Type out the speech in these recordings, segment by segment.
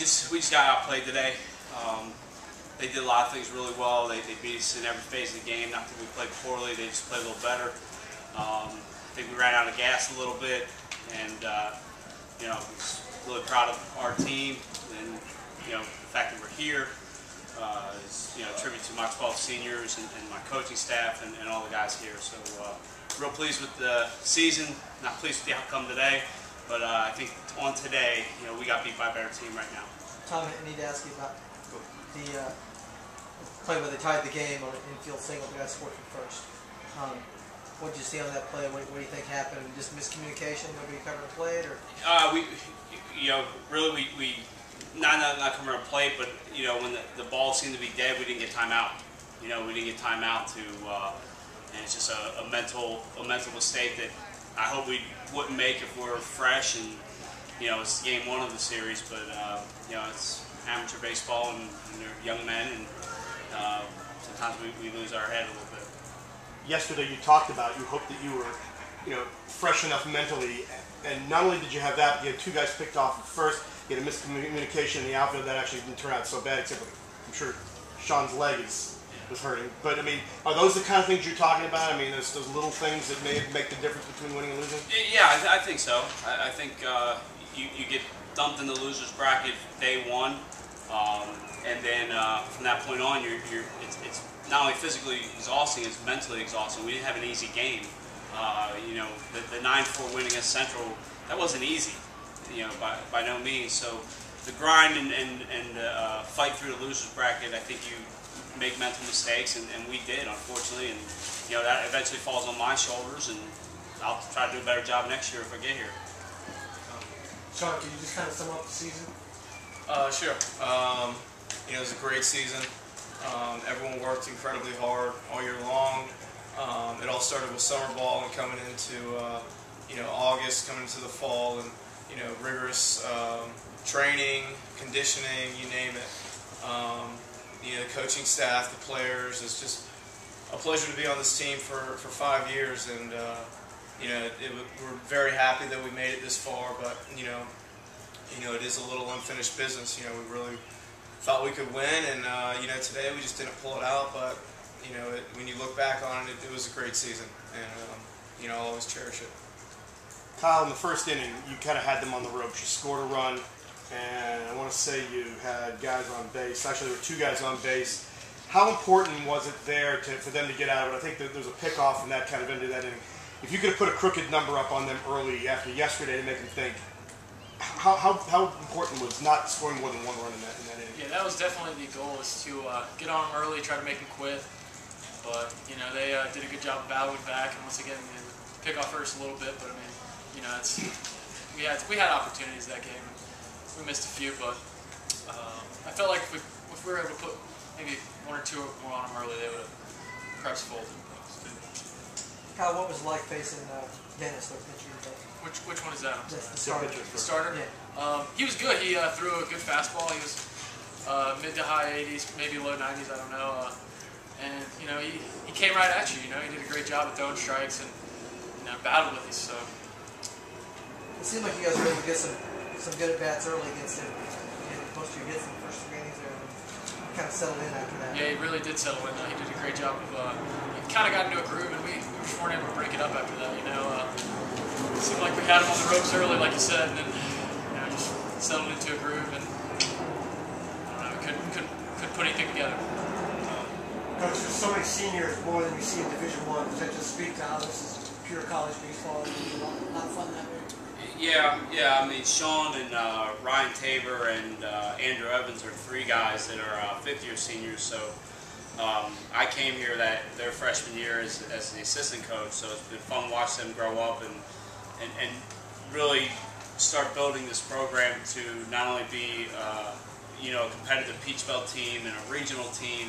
just got outplayed today. They did a lot of things really well. They beat us in every phase of the game. Not that we played poorly, they just played a little better. I think we ran out of gas a little bit, and you know, I was really proud of our team, and you know, the fact that we're here is, you know, a tribute to my 12 seniors and my coaching staff and all the guys here. So real pleased with the season. Not pleased with the outcome today, but I think on today, you know, we got beat by a better team right now. Tom, I need to ask you about the play where they tied the game on an infield single. The guy scored from first. What did you see on that play? What do you think happened? Just miscommunication? Nobody covered the plate, or? You know, really, we not covering a plate, but you know, when the ball seemed to be dead, we didn't get timeout. You know, we didn't get timeout to, and it's just a mental mistake that I hope we wouldn't make if we're fresh. And you know, it's game one of the series, but you know, it's amateur baseball, and they're young men, and sometimes we lose our head a little bit. Yesterday you talked about you hoped that you were, you know, fresh enough mentally, and not only did you have that, you had two guys picked off at first. You had a miscommunication in the outfield that actually didn't turn out so bad, except I'm sure Sean's leg was hurting. But I mean, are those the kind of things you're talking about? I mean, those little things that may make the difference between winning and losing? Yeah, I think so. I think you get dumped in the losers bracket day one, and then from that point on, it's not only physically exhausting, it's mentally exhausting. We didn't have an easy game. You know, the 9-4 win against Central, that wasn't easy. You know, by no means. So the grind and fight through the losers bracket, I think you make mental mistakes, and we did, unfortunately. And you know, that eventually falls on my shoulders, and I'll try to do a better job next year if I get here. Sean, can you just kind of sum up the season? Sure. You know, it was a great season. Everyone worked incredibly hard all year long. It all started with summer ball and coming into you know, August, coming into the fall, and you know, rigorous training, conditioning, you name it. You know, the coaching staff, the players. It's just a pleasure to be on this team for 5 years, and you know, we're very happy that we made it this far. But you know, it is a little unfinished business. You know, we really thought we could win, and you know, today we just didn't pull it out. But you know, when you look back on it, it was a great season, and you know, I'll always cherish it. Kyle, in the first inning, you kind of had them on the ropes. You scored a run, and I want to say you had guys on base. Actually, there were two guys on base. How important was it there for them to get out of it? I think that there was a pickoff, and that kind of ended that inning. If you could have put a crooked number up on them early after yesterday to make them think, how important was not scoring more than one run in that inning? Yeah, that was definitely the goal, is to get on them early, try to make them quit. But you know, they did a good job of battling back, and once again, pick off first a little bit. But I mean, you know, we had opportunities that game. We missed a few, but I felt like if we were able to put maybe one or two more on them early, they would have perhaps folded. Kyle, what was it like facing Dennis, their pitcher? Which one is that? The starter. The starter? Yeah. He was good. He threw a good fastball. He was mid to high 80s, maybe low 90s, I don't know. And you know, he came right at you. You know, he did a great job at throwing strikes, and you know, battled with you. So it seemed like you guys were able to get some good at bats early against him. And most of your hits in the first 3 innings there, and kind of settled in after that. Yeah, he really did settle in. He did a great job of. He kind of got into a groove, and we just weren't able to break it up after that. You know, it seemed like we had him on the ropes early, like you said, and then you know, just settled into a groove, and I don't know, couldn't put anything together. Coach, there's so many seniors, more than you see in Division I. Does that just speak to how this is pure college baseball? It's a lot of fun that way. Yeah. I mean, Sean and Ryan Tabor and Andrew Evans are 3 guys that are fifth-year seniors. So I came here their freshman year as the assistant coach. So it's been fun to watch them grow up and really start building this program to not only be you know, a competitive Peach Belt team and a regional team,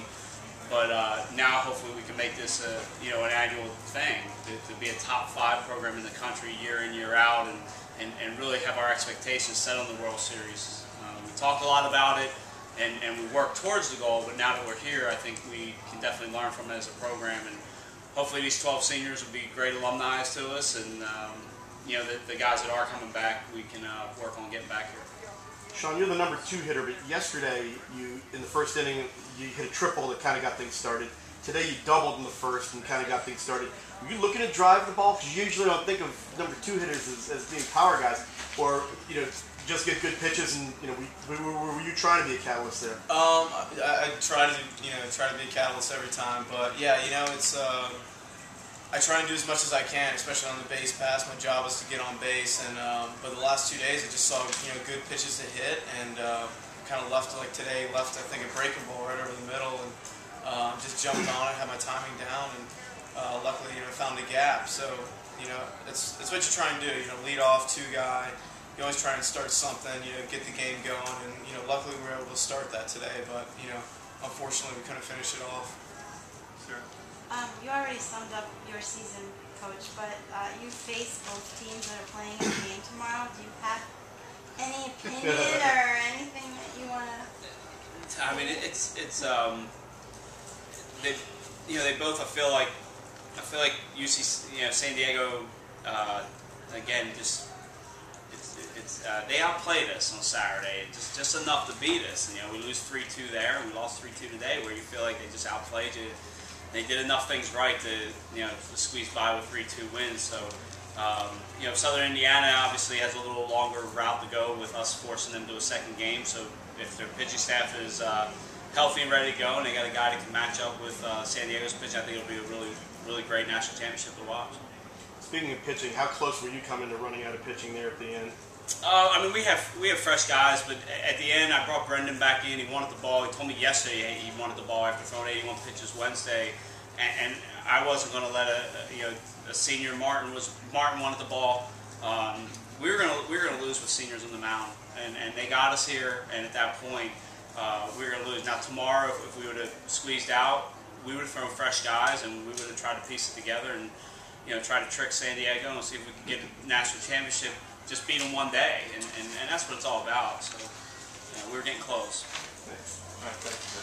but now hopefully we can make this you know, an annual thing to be a top 5 program in the country year in, year out, and really have our expectations set on the World Series. We talked a lot about it, and we worked towards the goal, but now that we're here, I think we can definitely learn from it as a program, and hopefully these 12 seniors will be great alumni to us, and you know, the guys that are coming back, we can work on getting back here. Sean, you're the number 2 hitter, but yesterday in the first inning you hit a triple that kind of got things started. Today you doubled in the first and kind of got things started. Were you looking to drive the ball? Because you usually don't think of number 2 hitters as being power guys, or just get good pitches. And were you trying to be a catalyst there? I try to be a catalyst every time, but yeah, it's. I try and do as much as I can, especially on the base pass. My job is to get on base, and but the last 2 days I just saw good pitches to hit, and kind of left I think a breaking ball right over the middle, and just jumped on it, had my timing down, and luckily found a gap. So it's what you try and do. Lead off 2 guy. You always try and start something. Get the game going, and luckily we were able to start that today. But unfortunately we couldn't finish it off. Sure. You already summed up your season, Coach, but you face both teams that are playing in the game tomorrow. Do you have any opinion or anything that you want to? I mean, they both. I feel like UC, San Diego, again, just they outplayed us on Saturday, just enough to beat us. We lose 3-2 there, and we lost 3-2 today, where you feel like they just outplayed you. They did enough things right to squeeze by with 3-2 wins. So Southern Indiana obviously has a little longer route to go with us forcing them to a second game. So if their pitching staff is healthy and ready to go, and they got a guy that can match up with San Diego's pitch, I think it'll be a really great national championship to watch. Speaking of pitching, how close were you coming to running out of pitching there at the end? I mean, we have fresh guys, but at the end, I brought Brendan back in. He wanted the ball. He told me yesterday he wanted the ball after throwing 81 pitches Wednesday, and I wasn't going to let a senior Martin wanted the ball. We were going to lose with seniors on the mound, and they got us here. And at that point, we were going to lose. Now tomorrow, if we would have squeezed out, we would have thrown fresh guys, and we would have tried to piece it together and try to trick San Diego and see if we could get a national championship. Just beat them one day, and that's what it's all about. So we were getting close. Thanks. All right, thanks.